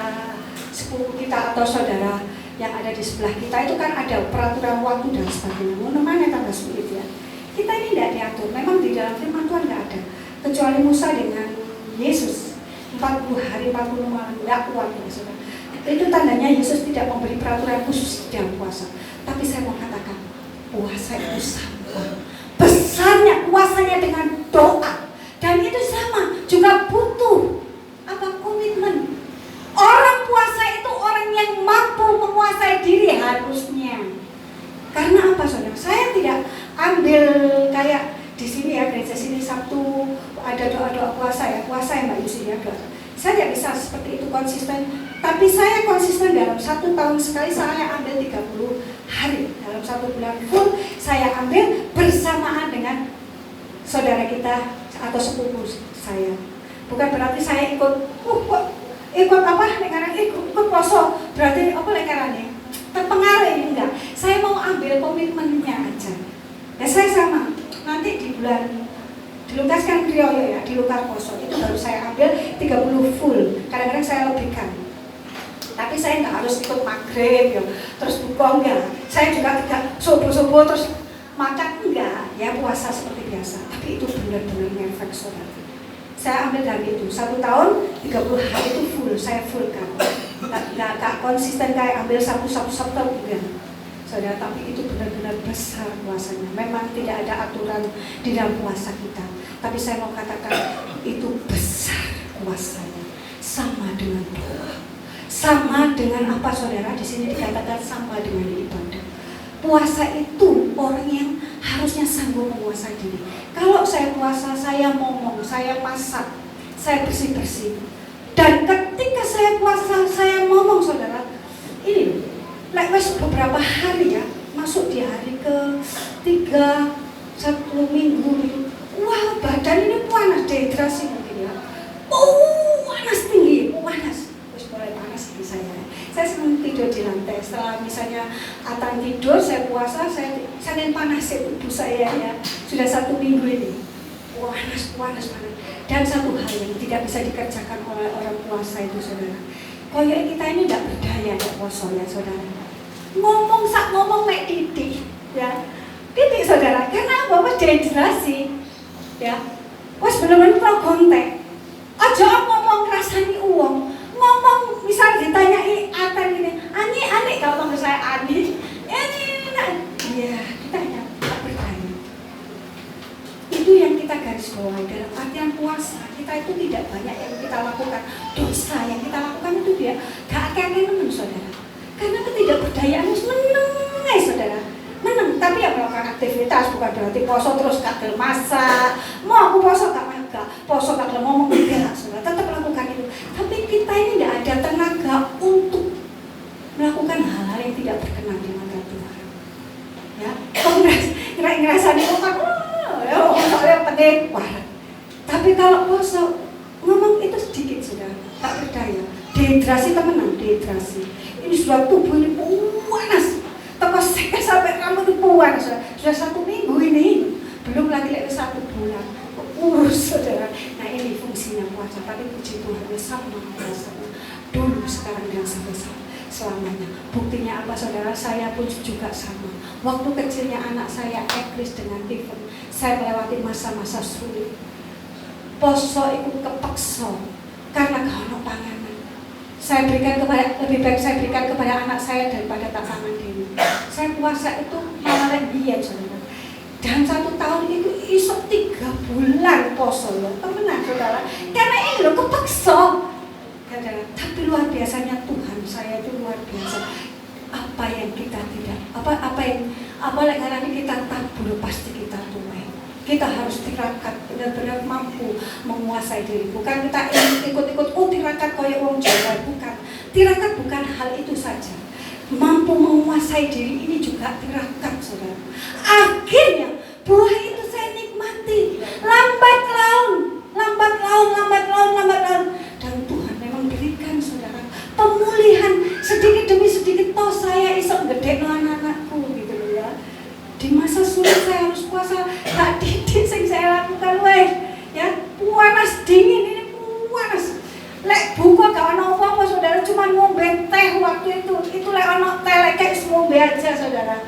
sepupu kita atau saudara yang ada di sebelah kita itu kan ada peraturan waktu dan sebagainya. Mana tambah sulit ya. Kita ini tidak diatur. Memang di dalam firman Tuhan tidak ada. Kecuali Musa dengan Yesus 40 hari 40 malam tidak keluar saudara. Itu tandanya Yesus tidak memberi peraturan khusus dalam puasa. Tapi saya mau katakan puasa itu sama. Besarnya puasanya dengan doa. Dan itu sama, juga butuh komitmen. Orang puasa itu orang yang mampu menguasai diri harusnya. Karena apa saudara? Saya tidak ambil kayak di sini ya, gereja sini Sabtu ada doa-doa puasa ya, puasa ya Mbak Yusi ya doa. Saya tidak bisa seperti itu konsisten, tapi saya konsisten dalam 1 tahun sekali saya ambil 30 hari dalam 1 bulan full saya ambil bersamaan dengan saudara kita atau sepupu saya. Bukan berarti saya ikut, kok ikut apa lekaran ikut poso berarti apa lekarannya terpengaruh enggak. Saya mau ambil komitmennya aja. Ya saya sama nanti di bulan di Lukas kan Krioyo ya, di Lukas poso itu baru saya ambil 30 full. Kadang-kadang saya lebihkan. Tapi saya nggak harus ikut maghrib ya, terus buka enggak. Saya juga tidak subuh-subuh terus makan enggak, ya puasa seperti biasa. Tapi itu benar-benar ngefek saudara. Saya ambil dari itu 1 tahun 30 hari itu full, saya full kan. Nggak konsisten kayak ambil satu enggak. Saudara, tapi itu benar-benar besar puasanya. Memang tidak ada aturan di dalam puasa kita. Tapi saya mau katakan itu besar puasanya. Sama dengan doa. Sama dengan apa saudara? Di sini dikatakan sama dengan ibadah. Puasa itu orang yang harusnya sanggup menguasai diri. Kalau saya puasa, saya ngomong, saya masak, saya bersih-bersih. Dan ketika saya puasa, saya ngomong saudara, ini wes beberapa hari ya, masuk di hari ke-3, 1 minggu gitu. Wah, badan ini panas, dehidrasi mungkin ya. Panas tinggi, panas. Terus mulai panas di saya. Saya sering tidur di lantai. Setelah misalnya Atan tidur, saya puasa, saya panas tubuh saya ya. Sudah 1 minggu ini. Panas. Dan satu hal yang tidak bisa dikerjakan oleh orang puasa itu saudara. Koyok kita ini tidak berdaya ya puasa ya saudara. Ngomong mek titik ya. Titik saudara, karena apa? Dehidrasi ya. Wes bener-bener pro kontek. Aja ngomong rasani uang. Ngomong misal ditanyai Atan gini, ani kalau panggil saya ani. Iya, kita tak berdaya. Itu yang kita garis bawahi dalam artian puasa. Kita itu tidak banyak yang kita lakukan. Dosa yang kita lakukan itu dia gak akan menang saudara. Karena ketidakberdayaan itu menang saudara. Menang, tapi ya melakukan aktivitas bukan berarti poso terus gak gelem masak. Mau aku poso gak masak, poso gak gelem ngomong enggak saudara. Tetap lakukan itu. Tapi kita ini tidak ada tenaga untuk melakukan hal-hal yang tidak berkenan di mata Tuhan. Ya, ngerasa nih soalnya penting. Tapi kalau poso ngomong itu sedikit sudah tak berdaya. Dehidrasi temenan, dehidrasi. Ini sudah tubuh ini panas. Terus saya sampai rambut itu puan sudah 1 minggu ini. Belum lagi 1 bulan. Urus saudara. Nah ini fungsinya puasa. Tapi puji Tuhan sama puasanya. Dulu, sekarang dan sampai selamanya. Buktinya apa saudara? Saya pun juga sama. Waktu kecilnya anak saya Ekris dengan Tiffan, saya melewati masa-masa sulit. Poso itu kepeksa karena kalau panganan. Saya berikan kepada, lebih baik saya berikan kepada anak saya daripada tak pangan diri. Saya puasa itu malah lebih saudara. Dan 1 tahun itu isok 3 bulan poso loh, temenan saudara. Karena ini loh kepeksa. Tapi luar biasanya Tuhan, saya itu luar biasa. Apa yang kita tidak, apa karena kita tabur pasti kita tuai. Kita harus tirakat benar-benar mampu menguasai diri. Bukan kita ikut-ikut tirakat kayak wong Jawa, bukan. Tirakat bukan hal itu saja. Mampu menguasai diri ini juga tirakat saudara. Akhirnya buah itu saya nikmati. Lambat laun. Dan Tuhan memang berikan saudara pemulihan sedikit demi sedikit. Toh saya isok gede anak-anakku gitu loh ya. Di masa sulit saya harus puasa, tak didik yang saya lakukan ya panas dingin ini panas. Lek buka gak ono apa-apa saudara, cuma ngombe teh waktu itu lek ono teh lek kayak ngombe aja saudara.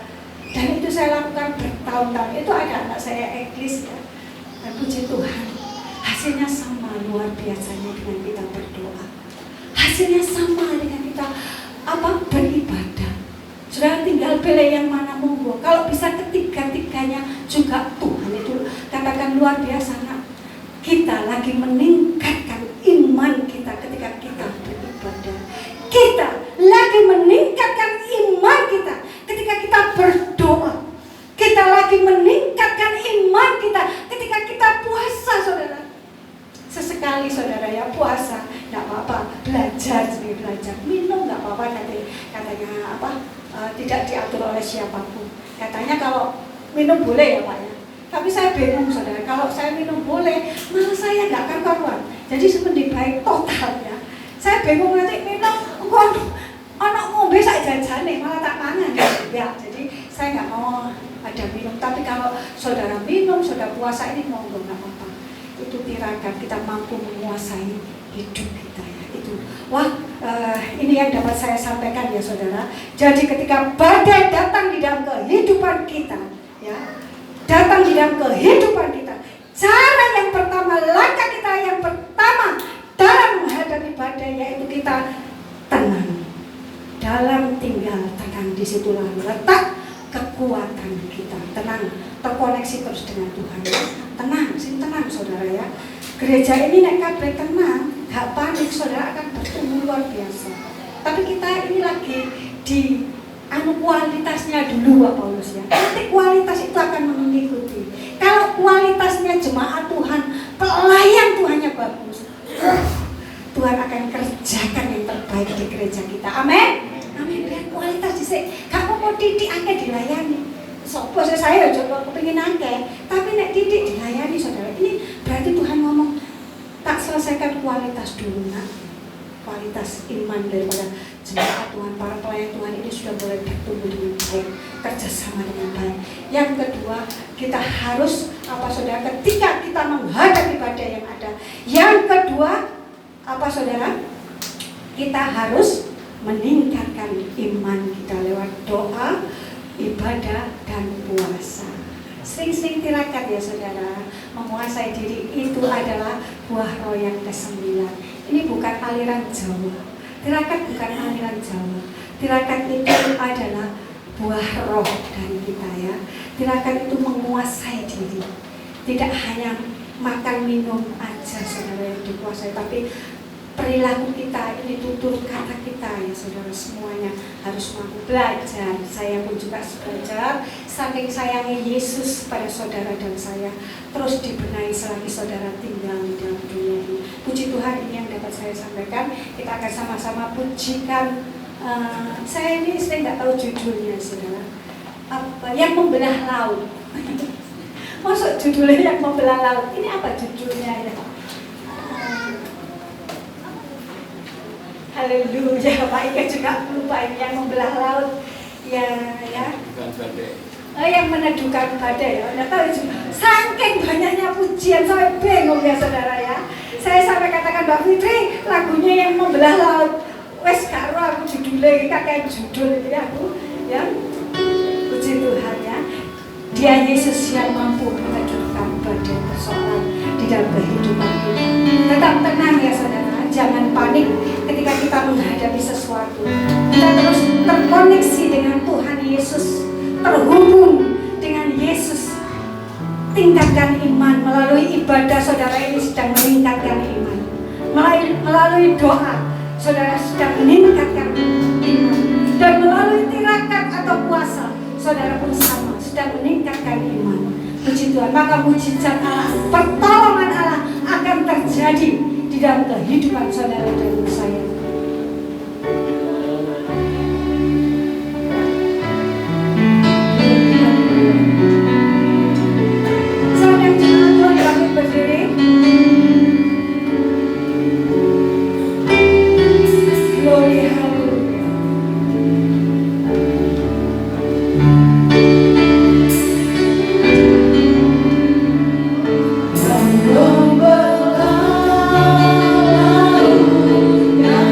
Dan itu saya lakukan bertahun-tahun. Itu ada anak saya Eklis ya. Dan puji Tuhan, hasilnya sama luar biasanya dengan kita berdoa. Hasilnya sama dengan kita beribadah. Saudara tinggal pilih yang mana monggo. Kalau bisa ketiga-tiganya juga Tuhan itu katakan luar biasa nak. Kita lagi meningkatkan iman kita ketika kita beribadah. Kita lagi meningkatkan iman kita ketika kita berdoa. Kita lagi meningkatkan iman kita ketika kita puasa saudara. Sesekali saudara ya puasa, enggak apa-apa, belajar, minum enggak apa-apa katanya tidak diatur oleh siapapun. Katanya kalau minum boleh ya Pak ya. Tapi saya bingung saudara, kalau saya minum boleh, malah saya enggak karuan. Jadi seperti baik total ya. Saya bingung nanti minum, kok anak ngombe sak jajane malah tak pangan. Ya, jadi saya nggak mau ada minum. Tapi kalau saudara minum, saudara puasa ini monggo nggak apa-apa. Itu tirakat kita mampu menguasai hidup kita ya. Itu ini yang dapat saya sampaikan ya saudara. Jadi ketika badai datang di dalam kehidupan kita, ya, datang di dalam kehidupan kita, cara yang pertama, langkah kita yang pertama dalam menghadapi badai yaitu kita tenang. Dalam tinggal tenang, disitulah letak kekuatan kita. Tenang, terkoneksi terus dengan Tuhan. Tenang, tenang saudara ya. Gereja ini nek kabeh tenang, gak panik, saudara akan bertumbuh luar biasa. Tapi kita ini lagi di kualitasnya dulu Pak Paulus ya. Nanti kualitas itu akan mengikuti. Kalau kualitasnya jemaat Tuhan, pelayan Tuhannya bagus, Tuhan akan kerjakan yang terbaik di gereja kita. Amin. Amin. Biar kualitas dhisik. Kamu mau titik akeh dilayani. Sopo saya coba kepengin akeh, tapi nek titik dilayani saudara. Ini berarti Tuhan ngomong tak selesaikan kualitas dulu nak. Kualitas iman daripada jemaat Tuhan, para pelayan Tuhan ini sudah boleh bertumbuh dengan baik, kerjasama dengan baik. Yang kedua, kita harus saudara, ketika kita menghadapi badai yang ada. Yang kedua, saudara? Kita harus meningkatkan iman kita lewat doa, ibadah, dan puasa. Sering-sering tirakat ya saudara. Menguasai diri itu adalah buah roh yang ke-9. Ini bukan aliran Jawa. Tirakat bukan aliran Jawa. Tirakat itu adalah buah roh dari kita ya. Tirakat itu menguasai diri. Tidak hanya makan minum aja saudara yang dikuasai, tapi perilaku kita, ini tutur kata kita ya saudara, semuanya harus mampu belajar. Saya pun juga belajar, saking sayangnya Yesus pada saudara dan saya, terus dibenahi selagi saudara tinggal di dalam dunia ini. Puji Tuhan, ini yang dapat saya sampaikan. Kita akan sama-sama pujikan. Saya ini sering nggak tahu judulnya saudara. Yang membelah laut. Masuk judulnya yang membelah laut. Ini apa judulnya ya? Haleluya, Pak Ika juga lupa ini yang membelah laut. Ya. Yang meneduhkan badai ya. Nggak tahu juga. Saking banyaknya pujian sampai bingung ya saudara ya. Saya sampai katakan Mbak Fitri, lagunya yang membelah laut. Wes karo aku judulnya kakek judul itu aku ya. Puji Tuhan ya. Dia Yesus yang mampu meneduhkan badai persoalan di dalam kehidupan kita. Tetap tenang ya saudara, jangan panik ketika kita menghadapi sesuatu. Kita terus terkoneksi dengan Tuhan Yesus, terhubung dengan Yesus. Tingkatkan iman melalui ibadah, saudara ini sedang meningkatkan iman. Melalui doa, saudara sedang meningkatkan iman. Dan melalui tirakat atau puasa, saudara pun sama, sedang meningkatkan iman. Puji Tuhan, maka mujizat Allah, pertolongan Allah akan terjadi di dalam kehidupan saudara dan saya. Saudara jemaat Tuhan, kami berdiri. Glory, haleluya. Yang membelah laut, yang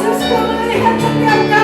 Yesus, kau melihat setiap kami.